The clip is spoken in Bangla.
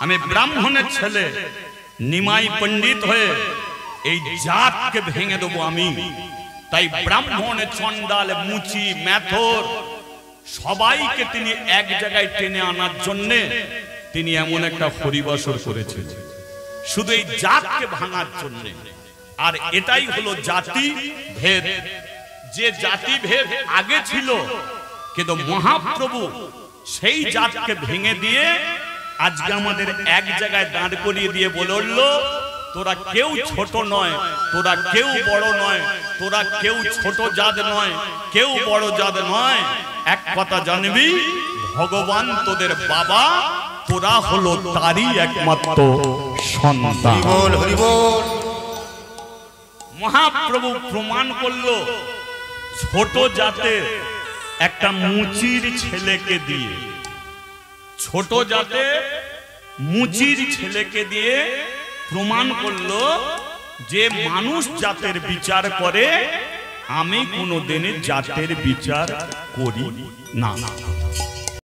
আমি ব্রাহ্মণের ছেলে নিমাই পণ্ডিত হয়ে এই জাতকে ভেঙে দেবো আমি। তাই ব্রাহ্মণের চন্ডাল মুচি মেথর সবাইকে তিনি এক জায়গায় টেনে আনার জন্যে তিনি এমন একটা হরিবাসর করেছেন শুধু এই জাতকে ভাঙার জন্য। আর এটাই হলো জাতি ভেদ। যে জাতি ভেদ আগে ছিল কিন্তু মহাপ্রভু সেই জাতকে ভেঙে দিয়ে আজকে আমাদের এক জায়গায় দাঁড় করিয়ে দিয়ে বলল, তোরা কেউ ছোট নয়, তোরা কেউ বড় নয়, তোরা কেউ ছোট জাত নয়, কেউ বড় জাত নয়। এক কথা জানবি, ভগবান তোদের বাবা, তোরা হলো তারই একমাত্র সন্তান। মহাপ্রভু প্রমাণ করলো ছোট জাতের একটা মুচির ছেলেকে দিয়ে, ছোট জাতের মুচির ছেলেকে দিয়ে প্রমাণ করলো যে মানুষ জাতের বিচার করে, আমি কোনোদিন জাতের বিচার করি না।